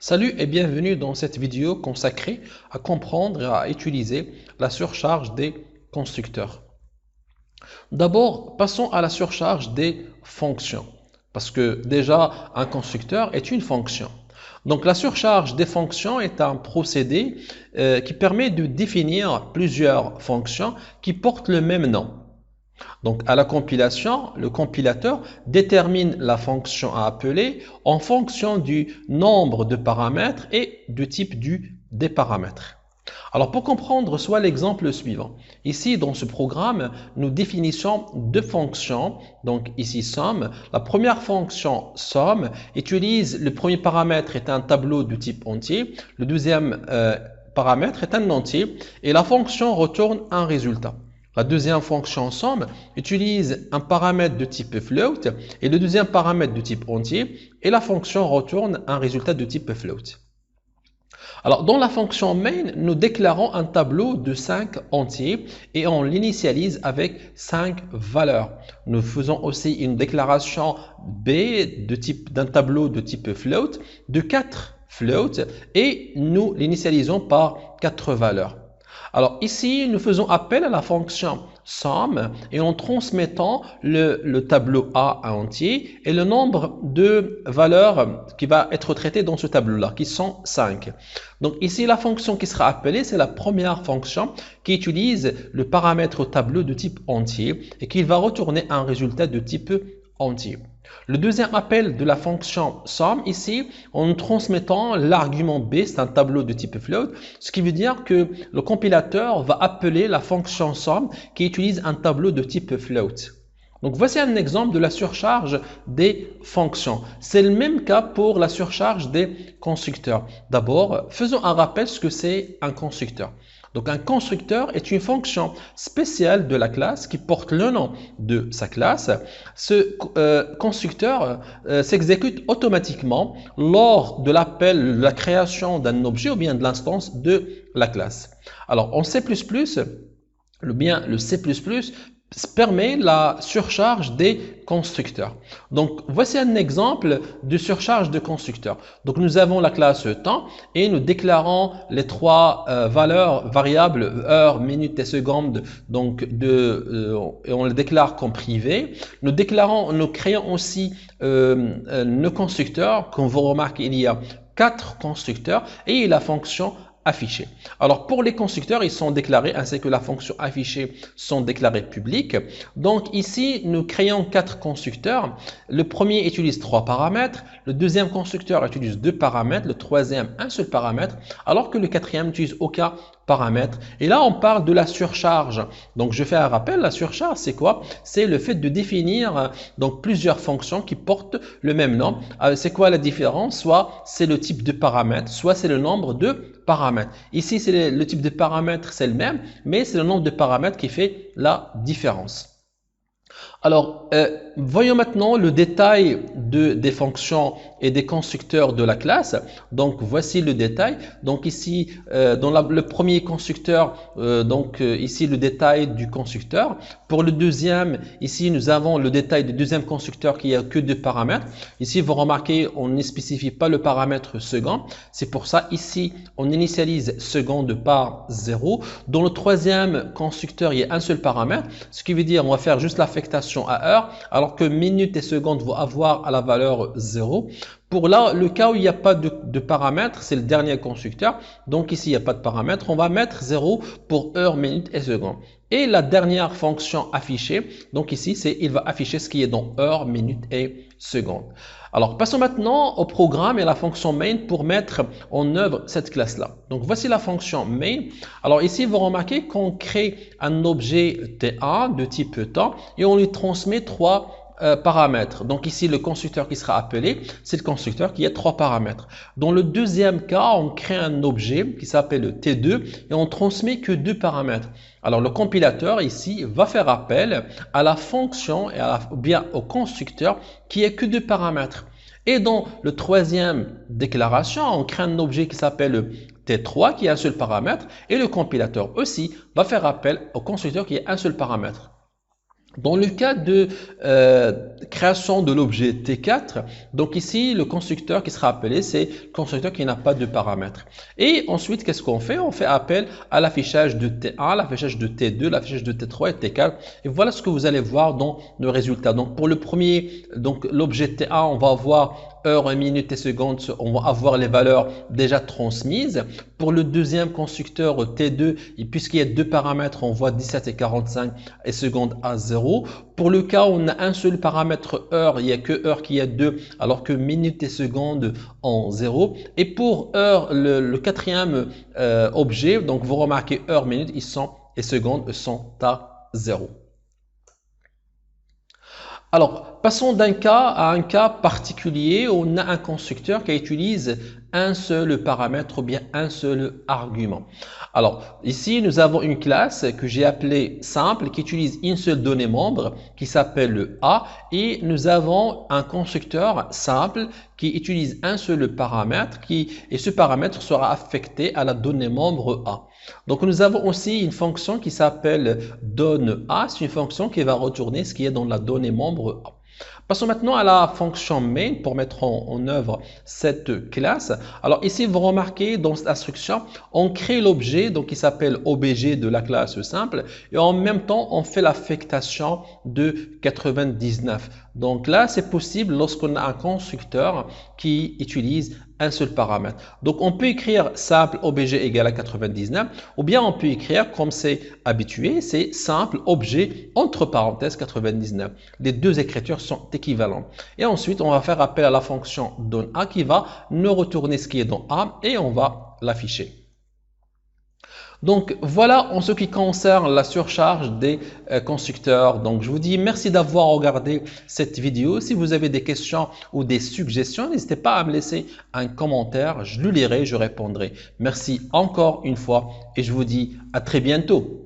Salut et bienvenue dans cette vidéo consacrée à comprendre et à utiliser la surcharge des constructeurs. D'abord, passons à la surcharge des fonctions, parce que déjà un constructeur est une fonction. Donc la surcharge des fonctions est un procédé qui permet de définir plusieurs fonctions qui portent le même nom. Donc à la compilation, le compilateur détermine la fonction à appeler en fonction du nombre de paramètres et du type des paramètres. Alors pour comprendre, soit l'exemple suivant. Ici dans ce programme, nous définissons deux fonctions. Donc ici somme. La première fonction somme utilise le premier paramètre est un tableau de type entier. Le deuxième paramètre est un entier et la fonction retourne un résultat. La deuxième fonction somme utilise un paramètre de type float et le deuxième paramètre de type entier et la fonction retourne un résultat de type float. Alors dans la fonction main, nous déclarons un tableau de 5 entiers et on l'initialise avec 5 valeurs. Nous faisons aussi une déclaration B d'un tableau de type float de 4 floats et nous l'initialisons par 4 valeurs. Alors ici, nous faisons appel à la fonction somme et en transmettant le tableau A entier et le nombre de valeurs qui va être traité dans ce tableau-là, qui sont 5. Donc ici, la fonction qui sera appelée, c'est la première fonction qui utilise le paramètre tableau de type entier et qui va retourner un résultat de type entier. Le deuxième appel de la fonction somme ici, en transmettant l'argument B, c'est un tableau de type float, ce qui veut dire que le compilateur va appeler la fonction somme qui utilise un tableau de type float. Donc voici un exemple de la surcharge des fonctions. C'est le même cas pour la surcharge des constructeurs. D'abord, faisons un rappel ce que c'est un constructeur. Donc un constructeur est une fonction spéciale de la classe qui porte le nom de sa classe. Ce constructeur s'exécute automatiquement lors de l'appel, de la création d'un objet ou bien de l'instance de la classe. Alors en C++, le C++ permet la surcharge des constructeurs. Donc, voici un exemple de surcharge de constructeurs. Donc, nous avons la classe temps et nous déclarons les trois variables heure, minute et seconde. Donc, et on les déclare comme privées. Nous créons aussi nos constructeurs. Comme vous remarquez, il y a 4 constructeurs et la fonction affichés. Alors pour les constructeurs, ils sont déclarés ainsi que la fonction affichée sont déclarés publics. Donc ici, nous créons 4 constructeurs. Le premier utilise 3 paramètres, le deuxième constructeur utilise 2 paramètres, le troisième un seul paramètre, alors que le quatrième n'utilise aucun paramètre. Et là, on parle de la surcharge. Donc je fais un rappel, la surcharge, c'est quoi? C'est le fait de définir donc plusieurs fonctions qui portent le même nom. C'est quoi la différence? Soit c'est le type de paramètre, soit c'est le nombre de paramètres. Ici, c'est le type de paramètre, c'est le même, mais c'est le nombre de paramètres qui fait la différence. Alors, voyons maintenant le détail des fonctions et des constructeurs de la classe. Donc, voici le détail. Donc, ici, dans le premier constructeur, ici, le détail du constructeur. Pour le deuxième, ici, nous avons le détail du deuxième constructeur qui a que 2 paramètres. Ici, vous remarquez, on ne spécifie pas le paramètre second. C'est pour ça, ici, on initialise seconde par 0. Dans le troisième constructeur, il y a un seul paramètre, ce qui veut dire on va faire juste l'affectation à heure, alors que minute et seconde vont avoir à la valeur 0. Pour là, le cas où il n'y a pas de paramètre, c'est le dernier constructeur. Donc ici, il n'y a pas de paramètre. On va mettre 0 pour heure, minute et seconde. Et la dernière fonction affichée, donc ici, il va afficher ce qui est dans heure, minute et seconde. Alors, passons maintenant au programme et à la fonction main pour mettre en œuvre cette classe-là. Donc, voici la fonction main. Alors ici, vous remarquez qu'on crée un objet T1 de type temps et on lui transmet 3 paramètres. Donc ici, le constructeur qui sera appelé, c'est le constructeur qui a 3 paramètres. Dans le deuxième cas, on crée un objet qui s'appelle T2 et on transmet que 2 paramètres. Alors le compilateur ici va faire appel à la fonction et bien au constructeur qui a que 2 paramètres. Et dans le troisième déclaration, on crée un objet qui s'appelle T3 qui a un seul paramètre et le compilateur aussi va faire appel au constructeur qui a un seul paramètre. Dans le cas de création de l'objet T4, donc ici, le constructeur qui sera appelé, c'est le constructeur qui n'a pas de paramètres. Et ensuite, qu'est-ce qu'on fait? On fait appel à l'affichage de T1, l'affichage de T2, l'affichage de T3 et T4. Et voilà ce que vous allez voir dans le résultat. Donc, pour le premier, donc l'objet T1, on va avoir heure, minute et seconde, on va avoir les valeurs déjà transmises. Pour le deuxième constructeur T2, puisqu'il y a deux paramètres, on voit 17 et 45 et secondes à 0. Pour le cas où on a un seul paramètre heure, il n'y a que heure qui a 2, alors que minute et seconde en 0. Et pour heure, le quatrième objet, donc vous remarquez heure, minute, ils sont, et secondes sont à 0. Alors, passons d'un cas à un cas particulier où on a un constructeur qui utilise un seul paramètre ou bien un seul argument. Alors, ici, nous avons une classe que j'ai appelée simple qui utilise une seule donnée membre qui s'appelle le A et nous avons un constructeur simple qui utilise un seul paramètre et ce paramètre sera affecté à la donnée membre A. Donc, nous avons aussi une fonction qui s'appelle donneA. C'est une fonction qui va retourner ce qui est dans la donnée membre A. Passons maintenant à la fonction main pour mettre en œuvre cette classe. Alors ici, vous remarquez dans cette instruction, on crée l'objet donc qui s'appelle obj de la classe simple et en même temps, on fait l'affectation de 99. Donc là, c'est possible lorsqu'on a un constructeur qui utilise un seul paramètre. Donc on peut écrire simple obj égale à 99 ou bien on peut écrire comme c'est habitué, c'est simple objet entre parenthèses 99. Les deux écritures sont équivalentes. Et ensuite, on va faire appel à la fonction donneA qui va nous retourner ce qui est dans A et on va l'afficher. Donc voilà en ce qui concerne la surcharge des constructeurs. Donc je vous dis merci d'avoir regardé cette vidéo. Si vous avez des questions ou des suggestions, n'hésitez pas à me laisser un commentaire. Je le lirai, je répondrai. Merci encore une fois et je vous dis à très bientôt.